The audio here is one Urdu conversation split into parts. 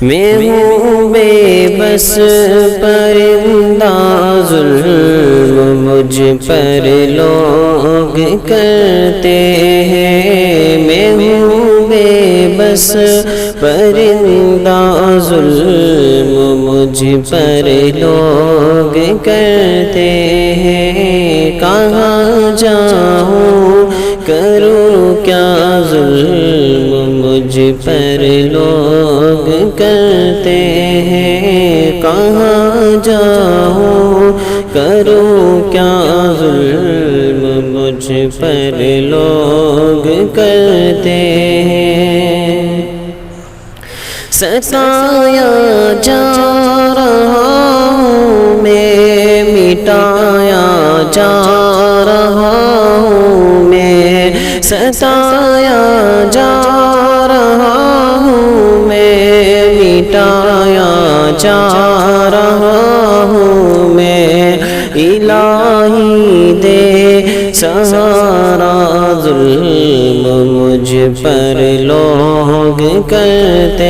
میں ہوں بے بس پرندہ، ظلم مجھ پر لوگ کرتے ہیں۔ میں ہوں بے بس پرندہ، ظلم مجھ پر لوگ کرتے ہیں۔ کہاں جاؤں کروں کیا، ظلم مجھ پر لوگ کرتے ہیں۔ کہاں جاؤں کروں کیا، ظلم مجھ پر لوگ کرتے ہیں۔ ستایا جا رہا ہوں میں، مٹایا جا رہا ہوں میں، ستایا جا رہا ہوں میں، مٹایا جا رہا ہوں میں۔ الہی دے سہارا، ظلم مجھ پر لوگ کرتے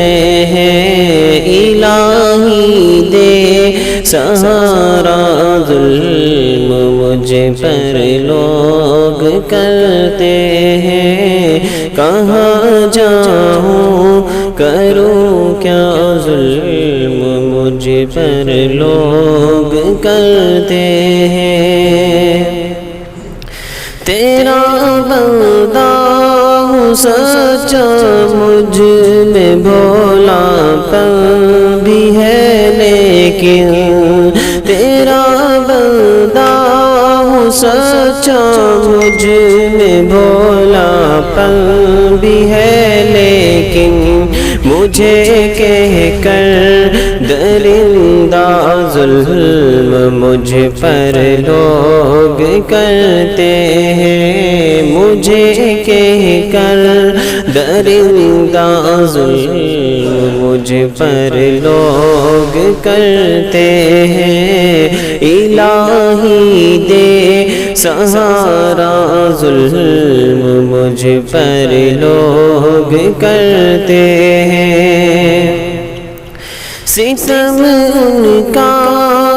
ہیں۔ الہی دے سہارا، ظلم مجھ پر لوگ کرتے ہیں۔ کہاں جاؤں کروں کیا، ظلم مجھ پر لوگ کرتے ہیں۔ تیرا بندہ ہوں سچا، مجھ میں بھولا پن بھی ہے لیکن، تیرا بندہ ہوں سچا، مجھ میں بھولا پن بھی ہے لیکن، مجھے کہہ کر درندہ، ظلم مجھ پر لوگ کرتے ہیں۔ مجھے کہہ کر درندہ، ظلم مجھ پر لوگ کرتے ہیں۔ الہی دے سہارا، ظلم مجھ پر لوگ کرتے ہیں۔ ستم ان کا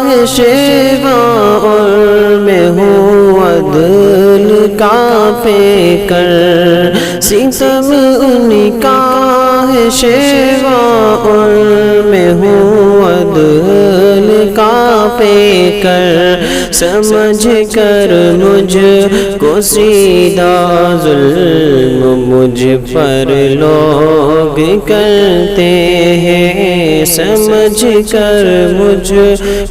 ہے شیوا، اور میں ہوں عدل کا پیکر۔ ستم ان کا ہے شیوا، اور میں ہوں عدل کا پیکر۔ سمجھ کر مجھ کو سیدھا، ظلم مجھ پر لوگ کرتے ہیں۔ سمجھ کر مجھ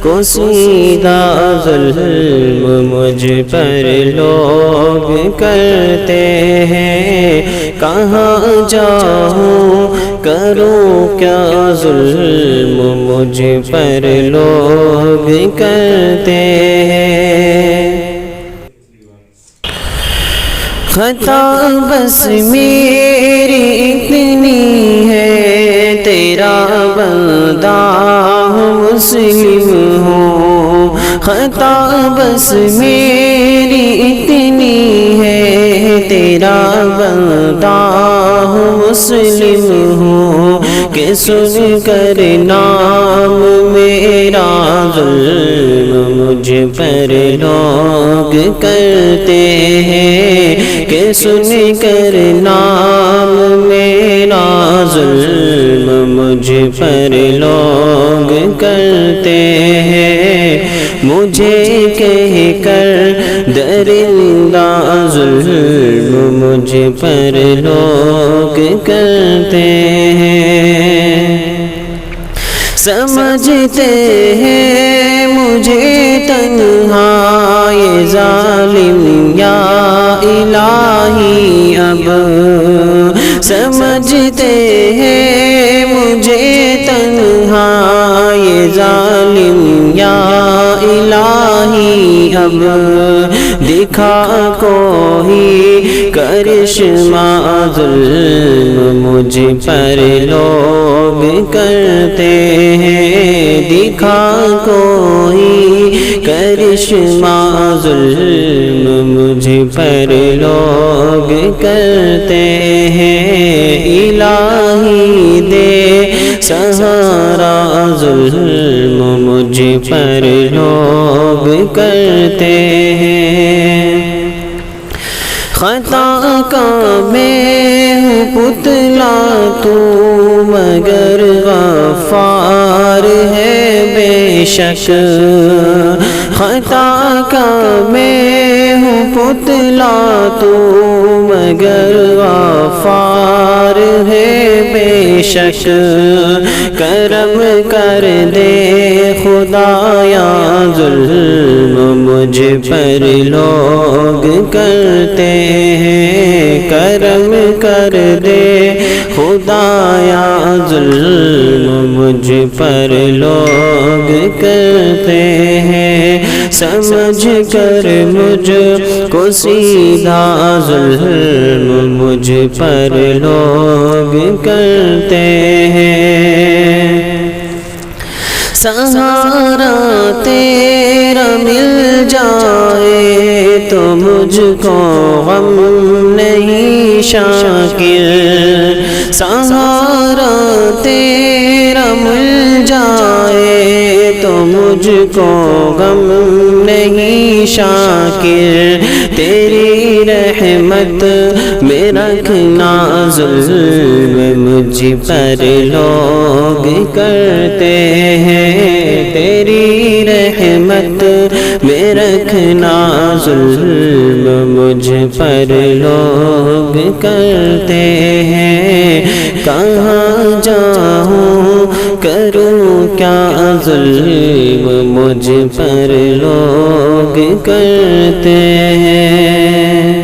کو سیدھا، ظلم مجھ پر لوگ کرتے ہیں۔ کہاں جاؤں کروں کیا، ظلم مجھ پر لوگ کرتے ہیں۔ خطا بس میری اتنی ہے، تیرا بندہ ہوں مسلم ہوں۔ خطا بس میری اتنی ہے، تیرا بندہ ہوں مسلم ہوں۔ کہ سن کر نام میرا، ظلم مجھ پر لوگ کرتے ہیں۔ کہ سن کر نام میرا، ظلم مجھ پر لوگ کرتے ہیں۔ مجھے کہہ کر درندہ، ظلم مجھ پر لوگ کرتے ہیں۔ سمجھتے ہیں مجھے تنہا یہ ظالم یا الہی، اب سمجھتے ہیں مجھے تنہا یہ ظالم یا الہی، اب دکھا کوئی کرشمہ، ظلم مجھ پر لوگ کرتے ہیں۔ دکھا کوئی کرشمہ، ظلم مجھ پر لوگ کرتے ہیں۔ الہی دے سہارا ظلم مجھ پر لوگ کرتے ہیں، خطا کا میں ہوں پتلا تو مگر غفار ہے بے شک، خطا کا میں ہوں پتلا تو مگر غفار ہے بے شک، کرم کر دے خدایا ظلم مجھ پر لوگ کرتے ہیں، کرم کر دے خدایا ظلم مجھ پر لوگ کرتے ہیں، سمجھ کر مجھ کو سیدھا ظلم مجھ پر لوگ کرتے ہیں، سہارا تیرا مل جائے تو مجھ کو غم نہیں شاکر، سہارا تیرا مل جائے تو مجھ کو غم نہیں شاکر، تیری رحمت میں رکھنا ظلم مجھ پر لوگ کرتے ہیں، تیری رحمت میں رکھنا ظلم مجھ پر لوگ کرتے ہیں، کہاں جاؤں کروں کیا ظلم مجھ پر لوگ کرتے ہیں۔